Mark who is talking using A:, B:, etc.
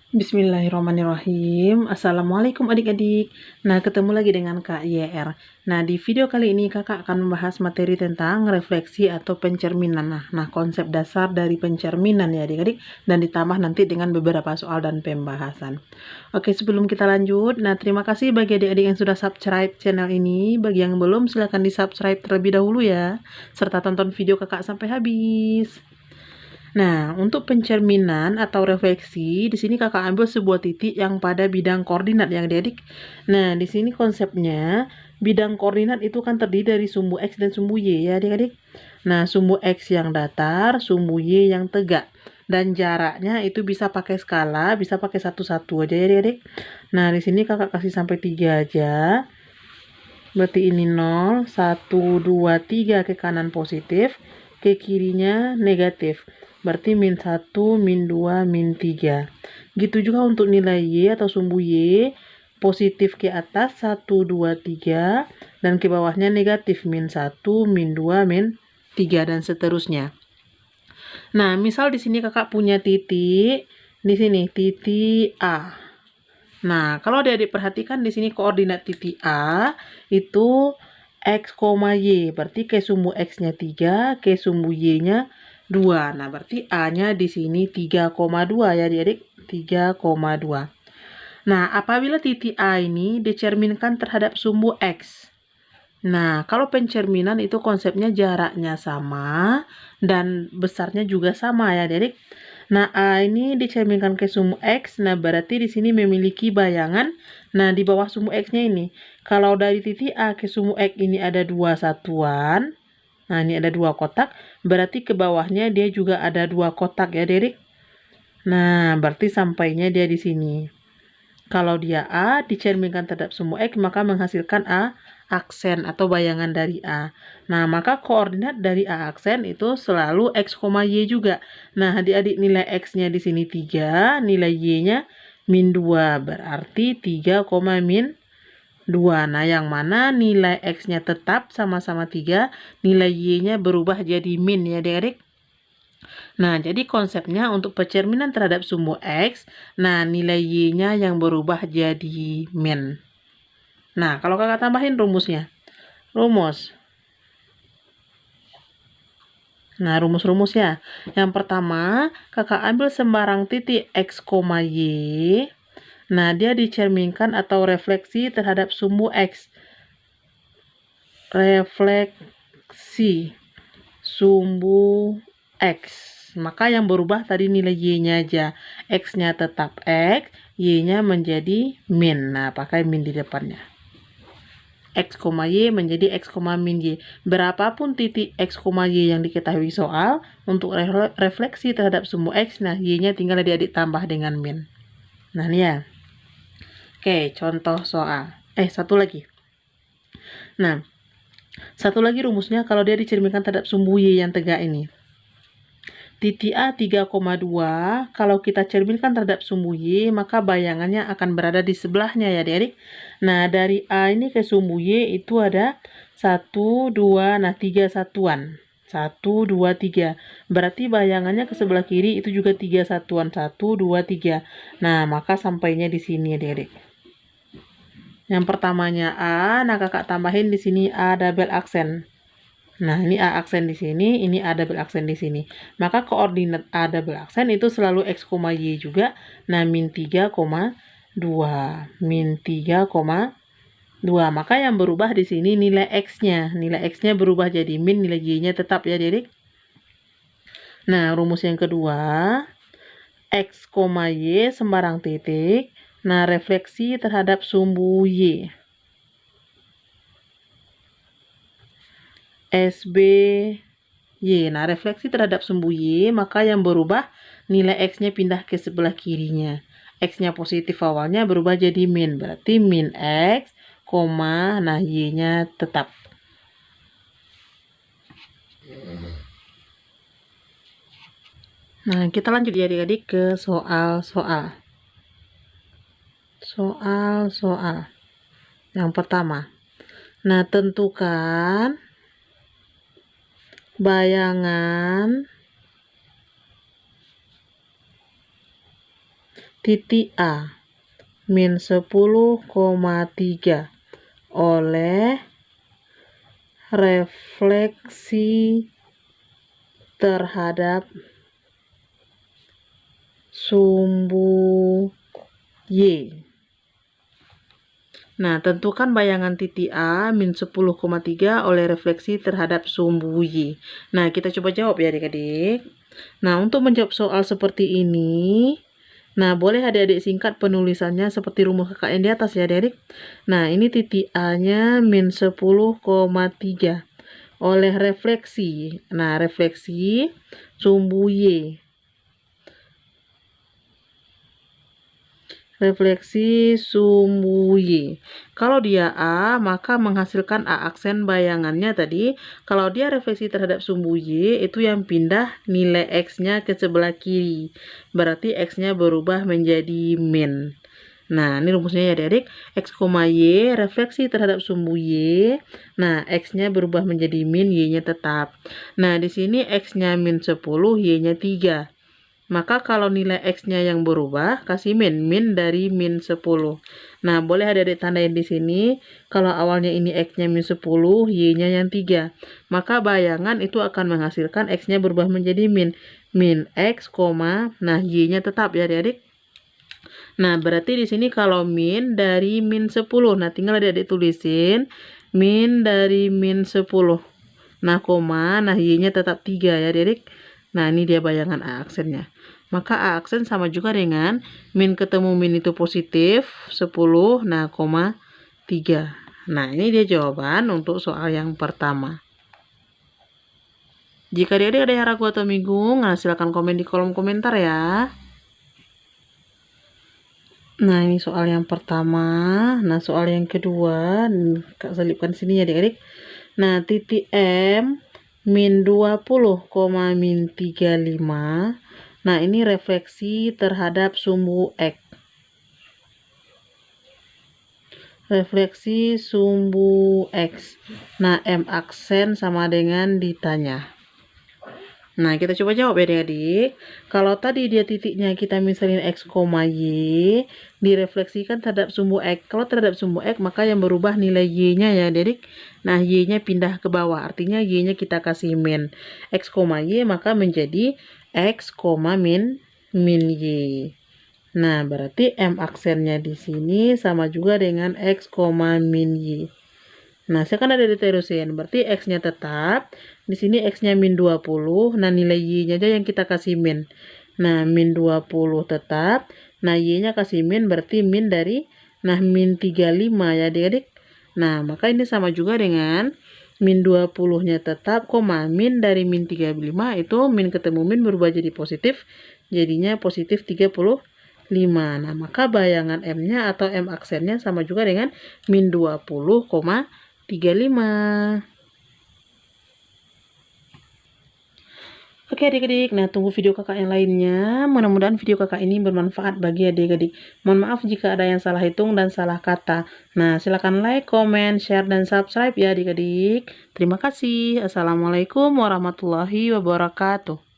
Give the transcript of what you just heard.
A: Bismillahirrahmanirrahim. Assalamualaikum adik-adik. Nah, ketemu lagi dengan Kak YR. Nah, di video kali ini kakak akan membahas materi tentang refleksi atau pencerminan. Nah, konsep dasar dari pencerminan ya adik-adik, dan ditambah nanti dengan beberapa soal dan pembahasan. Oke, sebelum kita lanjut, nah terima kasih bagi adik-adik yang sudah subscribe channel ini. Bagi yang belum, silahkan di-subscribe terlebih dahulu ya. Serta tonton video kakak sampai habis. Nah, untuk pencerminan atau refleksi, di sini kakak ambil sebuah titik yang pada bidang koordinat yang adik-adik. Nah, di sini konsepnya bidang koordinat itu kan terdiri dari sumbu X dan sumbu Y ya adik-adik. Nah, sumbu X yang datar, sumbu Y yang tegak. Dan jaraknya itu bisa pakai skala, bisa pakai satu-satu aja ya adik-adik. Nah, di sini kakak kasih sampai 3 aja. Berarti ini 0, 1, 2, 3 ke kanan positif, ke kirinya negatif. Berarti min 1, min 2, min 3. Gitu juga untuk nilai Y atau sumbu Y, positif ke atas 1, 2, 3, dan ke bawahnya negatif min 1, min 2, min 3, dan seterusnya. Nah, misal di sini kakak punya titik, di sini titik A. Nah, kalau adik-adik perhatikan di sini koordinat titik A itu X, Y. Berarti ke sumbu X-nya 3, ke sumbu Y-nya 2. Nah, berarti A-nya di sini 3,2 ya adik-adik. 3,2. Nah, apabila titik A ini dicerminkan terhadap sumbu X. Nah, kalau pencerminan itu konsepnya jaraknya sama dan besarnya juga sama ya adik-adik. Nah, A ini dicerminkan ke sumbu X. Nah, berarti di sini memiliki bayangan. Nah, di bawah sumbu X-nya ini. Kalau dari titik A ke sumbu X ini ada 2 satuan. Nah, ini ada 2 kotak. Berarti ke bawahnya dia juga ada 2 kotak ya, Derik. Nah, berarti sampainya dia di sini. Kalau dia A dicerminkan terhadap sumbu X, maka menghasilkan A aksen atau bayangan dari A. Nah, maka koordinat dari A aksen itu selalu X, Y juga. Nah, adik-adik nilai X-nya di sini 3, nilai Y-nya min 2. Berarti 3, min 2. Nah, yang mana nilai X-nya tetap sama-sama 3, nilai Y-nya berubah jadi min ya adik-adik. Nah, jadi konsepnya untuk pencerminan terhadap sumbu X, nah nilai Y-nya yang berubah jadi min. Nah, kalau kakak tambahin rumusnya. Rumus. Nah, rumus-rumus ya. Yang pertama, kakak ambil sembarang titik X, Y. Nah, dia dicerminkan atau refleksi terhadap sumbu X. Refleksi sumbu X. Maka yang berubah tadi nilai Y-nya aja. X-nya tetap X, Y-nya menjadi min. Nah, pakai min di depannya. X, Y menjadi X, min Y. Berapapun titik X, Y yang diketahui soal, untuk refleksi terhadap sumbu X, nah Y-nya tinggal adik-adik tambah dengan min. Nah, ini ya. Oke, contoh soal. Satu lagi. Nah, satu lagi rumusnya kalau dia dicerminkan terhadap sumbu Y yang tegak ini. Titik A 3,2, kalau kita cerminkan terhadap sumbu Y, maka bayangannya akan berada di sebelahnya ya adik-adik. Nah, dari A ini ke sumbu Y itu ada 1, 2, nah 3 satuan. 1, 2, 3. Berarti bayangannya ke sebelah kiri itu juga 3 satuan. 1, 2, 3. Nah, maka sampainya di sini adik-adik. Yang pertamanya A, nah kakak tambahin di sini A double aksen. Nah, ini A aksen di sini, ini A double aksen di sini. Maka koordinat A double aksen itu selalu X, Y juga. Nah, min 3,2. Min 3,2. Maka yang berubah di sini nilai X-nya. Nilai X-nya berubah jadi min, nilai Y-nya tetap ya, adik. Nah, rumus yang kedua. X, Y sembarang titik. Nah, refleksi terhadap sumbu Y. SBY. Nah, refleksi terhadap sumbu Y, maka yang berubah nilai X-nya pindah ke sebelah kirinya. X-nya positif awalnya berubah jadi min. Berarti min X, nah Y-nya tetap. Nah, kita lanjut ya adik-adik ke soal-soal. Soal-soal. Yang pertama. Nah, tentukan bayangan titik A min 10,3 oleh refleksi terhadap sumbu Y. Nah, tentukan bayangan titik A min 10,3 oleh refleksi terhadap sumbu Y. Nah, kita coba jawab ya adik-adik. Nah, untuk menjawab soal seperti ini, nah, boleh adik-adik singkat penulisannya seperti rumus kakak yang di atas ya adik-adik. Nah, ini titik A-nya min 10,3 oleh refleksi. Nah, refleksi sumbu Y. Refleksi sumbu Y. Kalau dia A, maka menghasilkan A aksen bayangannya tadi. Kalau dia refleksi terhadap sumbu Y, itu yang pindah nilai X-nya ke sebelah kiri. Berarti X-nya berubah menjadi min. Nah, ini rumusnya ya adik-adik. X, Y, refleksi terhadap sumbu Y. Nah, X-nya berubah menjadi min, Y-nya tetap. Nah, di sini X-nya min 10, Y-nya 3. Maka kalau nilai X-nya yang berubah, kasih min dari min 10. Nah, boleh adik-adik tandain di sini. Kalau awalnya ini X-nya min 10, Y-nya yang 3. Maka bayangan itu akan menghasilkan X-nya berubah menjadi min. Min X, nah Y-nya tetap ya adik-adik. Nah, berarti di sini kalau min dari min 10. Nah, tinggal adik-adik tulisin min dari min 10. Nah, nah Y-nya tetap 3 ya adik-adik. Nah, ini dia bayangan A aksennya. Maka A aksen sama juga dengan min ketemu min itu positif 10, nah, 3. Nah, ini dia jawaban untuk soal yang pertama. Jika adik-adik ada yang ragu atau bingung, nah silahkan komen di kolom komentar ya. Nah, ini soal yang pertama. Nah, soal yang kedua, Kak selipkan sini ya adik-adik. Nah, titik M min 20, min 35. Nah, ini refleksi terhadap sumbu X. Refleksi sumbu X. Nah, M aksen sama dengan ditanya. Nah, kita coba jawab ya adik-adik. Kalau tadi dia titiknya kita misalin X, Y, direfleksikan terhadap sumbu X. Kalau terhadap sumbu X, maka yang berubah nilai Y-nya ya adik-adik. Nah, Y-nya pindah ke bawah. Artinya Y-nya kita kasih min. X, Y, maka menjadi X, min Y. Nah, berarti M aksennya di sini sama juga dengan X, min Y. Nah, sekarang ada diterusin. Berarti X-nya tetap. Di sini X-nya min 20. Nah, nilai Y-nya aja yang kita kasih min. Nah, min 20 tetap. Nah, Y-nya kasih min berarti min dari, nah, min 35 ya adik-adik. Nah, maka ini sama juga dengan min 20-nya tetap, min dari min 35 itu min ketemu min berubah jadi positif. Jadinya positif 35. Nah, maka bayangan M-nya atau M aksennya sama juga dengan min 20,35. Oke adik-adik, nah tunggu video kakak yang lainnya. Mudah-mudahan video kakak ini bermanfaat bagi adik-adik. Mohon maaf jika ada yang salah hitung dan salah kata. Nah, silakan like, comment, share, dan subscribe ya adik-adik. Terima kasih. Assalamualaikum warahmatullahi wabarakatuh.